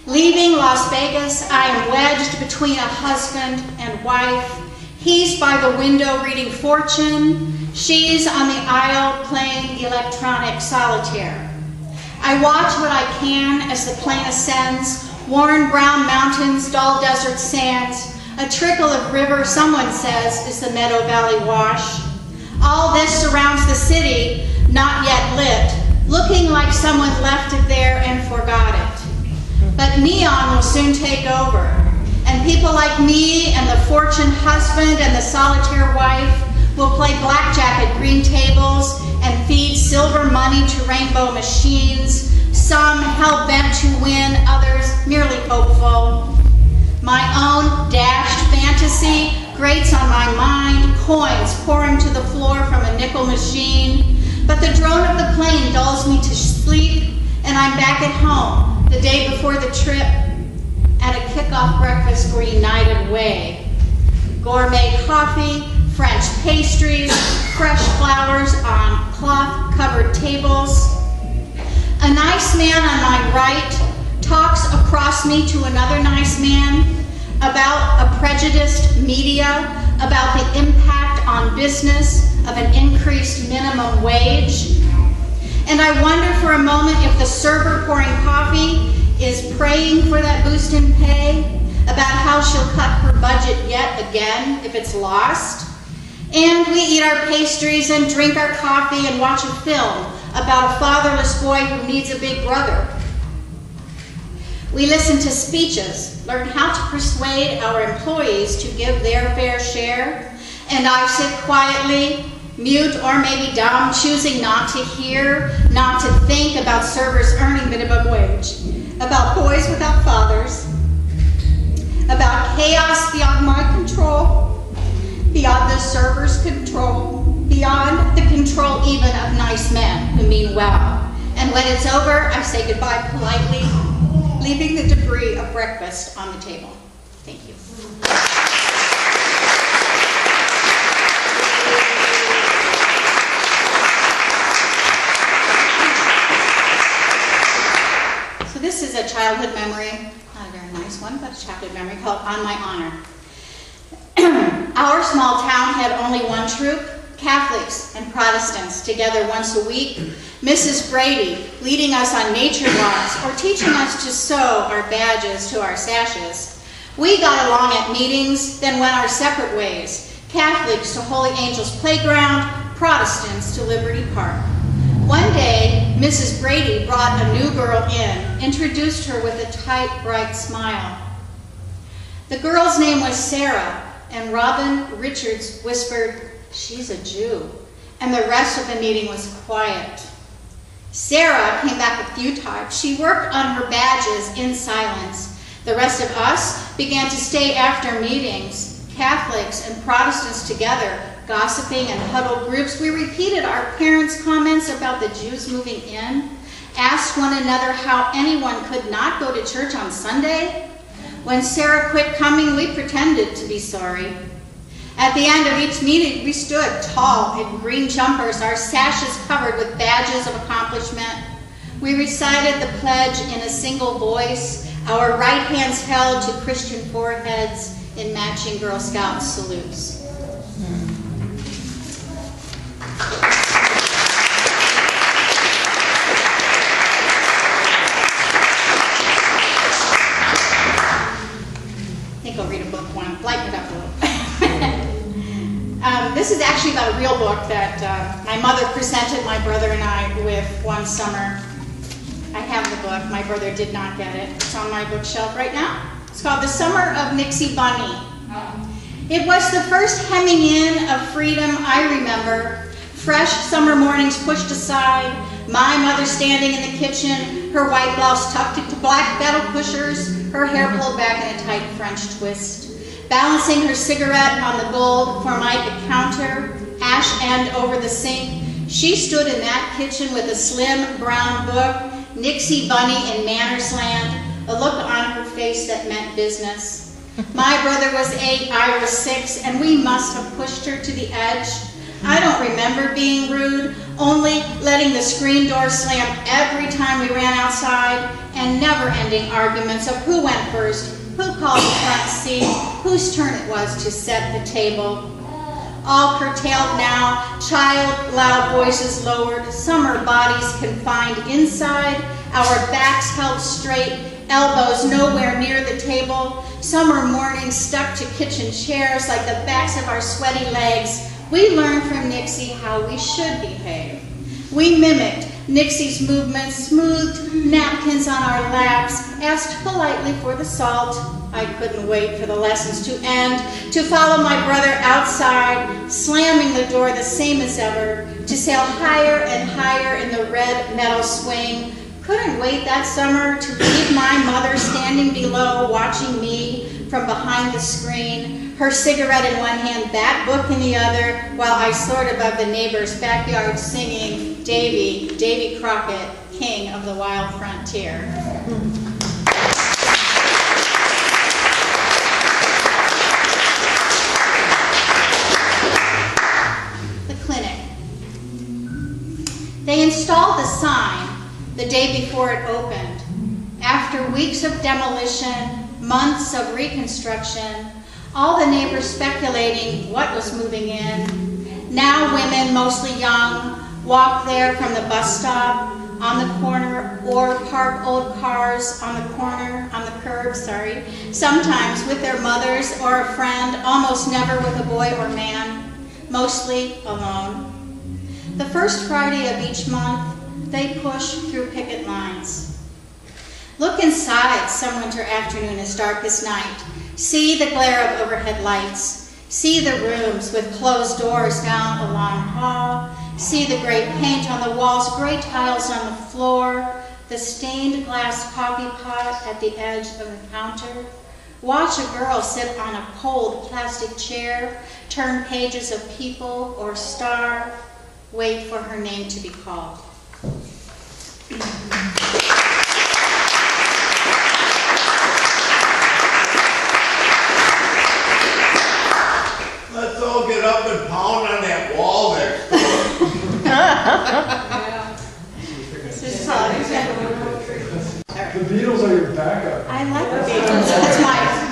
Leaving Las Vegas, I am wedged between a husband and wife. He's by the window reading Fortune. She's on the aisle playing electronic solitaire. I watch what I can as the plane ascends, worn brown mountains, dull desert sands, a trickle of river, someone says, is the Meadow Valley wash. All this surrounds the city, not yet lit, looking like someone left it there and forgot it. But neon will soon take over, and people like me and the fortune husband and the solitaire wife will play blackjack at green tables and feed silver money to rainbow machines, some hell-bent to win, others merely hopeful. My own dashed fantasy grates on my mind, coins pouring to the floor from a nickel machine. But the drone of the plane dulls me to sleep, and I'm back at home the day before the trip at a kickoff breakfast for United Way. Gourmet coffee, French pastries, fresh flowers on cloth-covered tables. A nice man on my right talks across me to another nice man about a prejudiced media, about the impact on business of an increased minimum wage. And I wonder for a moment if the server pouring coffee is praying for that boost in pay, about how she'll cut her budget yet again if it's lost. And we eat our pastries and drink our coffee and watch a film about a fatherless boy who needs a big brother. We listen to speeches, learn how to persuade our employees to give their fair share, and I sit quietly, mute or maybe dumb, choosing not to hear, not to think about servers earning minimum wage, about boys without fathers, about chaos beyond my control, beyond the server's control, beyond the control even of nice men who mean well. And when it's over, I say goodbye politely, leaving the debris of breakfast on the table. Thank you. So this is a childhood memory, not a very nice one, but a childhood memory called On My Honor. Our small town had only one troop, Catholics and Protestants, together once a week. Mrs. Brady leading us on nature walks or teaching us to sew our badges to our sashes. We got along at meetings, then went our separate ways. Catholics to Holy Angels Playground, Protestants to Liberty Park. One day, Mrs. Brady brought a new girl in, introduced her with a tight, bright smile. The girl's name was Sarah, and Robin Richards whispered, "She's a Jew," and the rest of the meeting was quiet. Sarah came back a few times. She worked on her badges in silence. The rest of us began to stay after meetings, Catholics and Protestants together, gossiping in huddled groups. We repeated our parents' comments about the Jews moving in, asked one another how anyone could not go to church on Sunday. When Sarah quit coming, we pretended to be sorry. At the end of each meeting, we stood tall in green jumpers, our sashes covered with badges of accomplishment. We recited the pledge in a single voice, our right hands held to Christian foreheads in matching Girl Scout salutes. I think I'll read a book when I lighten it up a little. This is actually about a real book that my mother presented my brother and I with one summer. I have the book. My brother did not get it. It's on my bookshelf right now. It's called The Summer of Nixie Bunny. It was the first hemming in of freedom I remember. Fresh summer mornings pushed aside, my mother standing in the kitchen, her white blouse tucked into black metal pushers, her hair pulled back in a tight French twist. Balancing her cigarette on the gold formica counter, ash end over the sink, she stood in that kitchen with a slim brown book, Nixie Bunny in Mannersland, a look on her face that meant business. My brother was 8, I was 6, and we must have pushed her to the edge. I don't remember being rude, only letting the screen door slam every time we ran outside, and never-ending arguments of who went first, who called the front seat, whose turn it was to set the table. All curtailed now, child loud voices lowered, summer bodies confined inside, our backs held straight, elbows nowhere near the table, summer mornings stuck to kitchen chairs like the backs of our sweaty legs. We learned from Nixie how we should behave. We mimicked Nixie's movements, smoothed napkins on our laps, asked politely for the salt. I couldn't wait for the lessons to end, to follow my brother outside, slamming the door the same as ever, to sail higher and higher in the red metal swing. Couldn't wait that summer to leave my mother standing below, watching me from behind the screen, her cigarette in one hand, that book in the other, while I soared above the neighbor's backyard singing Davy Crockett, King of the Wild Frontier. The clinic. They installed the sign the day before it opened. After weeks of demolition, months of reconstruction, all the neighbors speculating what was moving in. Now women, mostly young, walk there from the bus stop on the corner or park old cars on the curb, sometimes with their mothers or a friend, almost never with a boy or man, mostly alone. The first Friday of each month, they push through picket lines. Look inside some winter afternoon as dark as night. See the glare of overhead lights. See the rooms with closed doors down a long hall. See the gray paint on the walls, gray tiles on the floor, the stained glass coffee pot at the edge of the counter. Watch a girl sit on a cold plastic chair, turn pages of People or Star, wait for her name to be called. Let's all get up and pound on that wall next door. This is fun. The Beatles are your backup. I like the Beatles. That's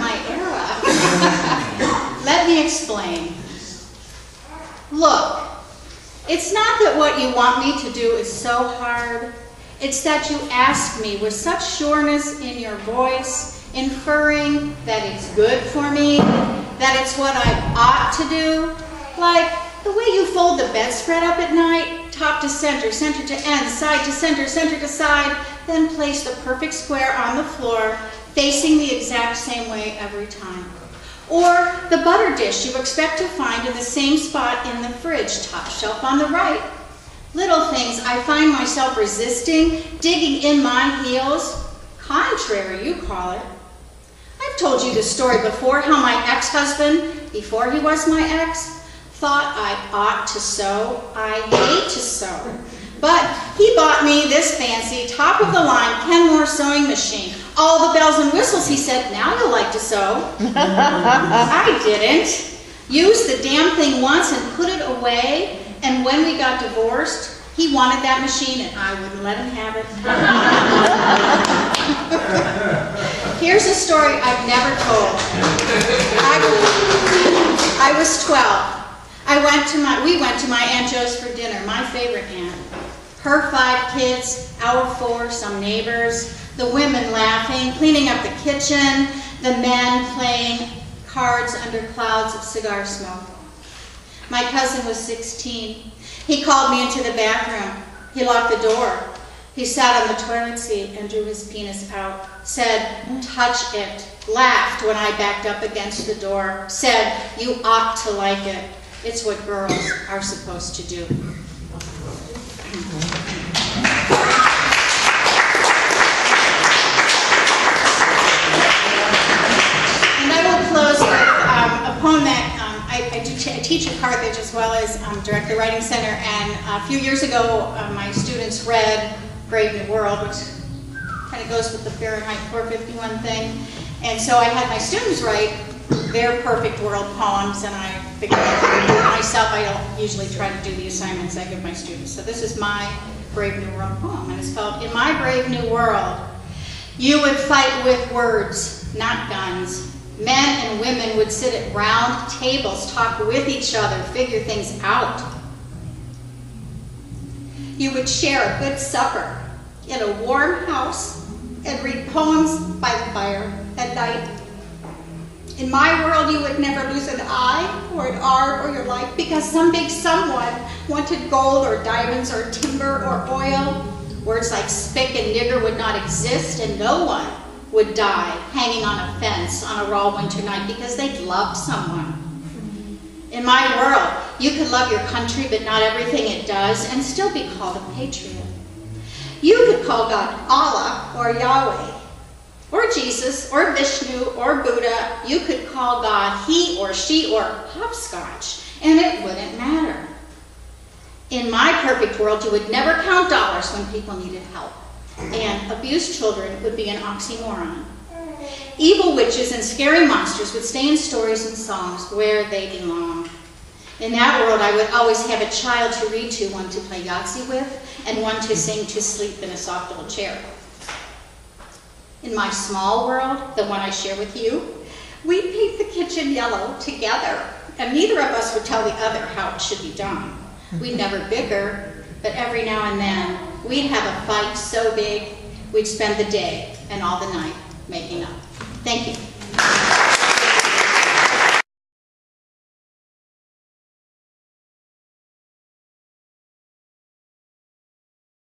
my era. Let me explain. Look, it's not that what you want me to do is so hard. It's that you ask me with such sureness in your voice, inferring that it's good for me, that it's what I ought to do, like the way you fold the bedspread up at night, top to center, center to end, side to center, center to side, then place the perfect square on the floor, facing the exact same way every time. Or the butter dish you expect to find in the same spot in the fridge, top shelf on the right. Little things I find myself resisting, digging in my heels. Contrary, you call it. I've told you this story before, how my ex-husband, before he was my ex, thought I ought to sew. I hate to sew. But he bought me this fancy, top-of-the-line Kenmore sewing machine. All the bells and whistles, he said, now you'll like to sew. I didn't. Used the damn thing once and put it away, and when we got divorced, he wanted that machine and I wouldn't let him have it. Here's a story I've never told. I was 12. We went to my Aunt Jo's for dinner, my favorite aunt. Her 5 kids, our 4, some neighbors, the women laughing, cleaning up the kitchen, the men playing cards under clouds of cigar smoke. My cousin was 16. He called me into the bathroom. He locked the door. He sat on the toilet seat and drew his penis out, said, touch it, laughed when I backed up against the door, said, you ought to like it. It's what girls are supposed to do. And I will close with a poem that I teach at Carthage as well as direct the Writing Center, and a few years ago my students read Brave New World, which kind of goes with the Fahrenheit 451 thing, and so I had my students write their perfect world poems, and I figured out myself. I don't usually try to do the assignments I give my students. So this is my Brave New World poem, and it's called, In My Brave New World, you would fight with words, not guns. Men and women would sit at round tables, talk with each other, figure things out. You would share a good supper in a warm house and read poems by the fire at night. In my world, you would never lose an eye or an arm or your life because some big someone wanted gold or diamonds or timber or oil. Words like spick and nigger would not exist, and no one would die hanging on a fence on a raw winter night because they'd loved someone. In my world, you could love your country but not everything it does and still be called a patriot. You could call God Allah or Yahweh or Jesus or Vishnu or Buddha. You could call God he or she or hopscotch and it wouldn't matter. In my perfect world, you would never count dollars when people needed help, and abused children would be an oxymoron. Evil witches and scary monsters would stay in stories and songs where they belong. In that world, I would always have a child to read to, one to play Yahtzee with, and one to sing to sleep in a soft little chair. In my small world, the one I share with you, we'd paint the kitchen yellow together, and neither of us would tell the other how it should be done. We'd never bicker, but every now and then, we'd have a fight so big, we'd spend the day and all the night making up. Thank you.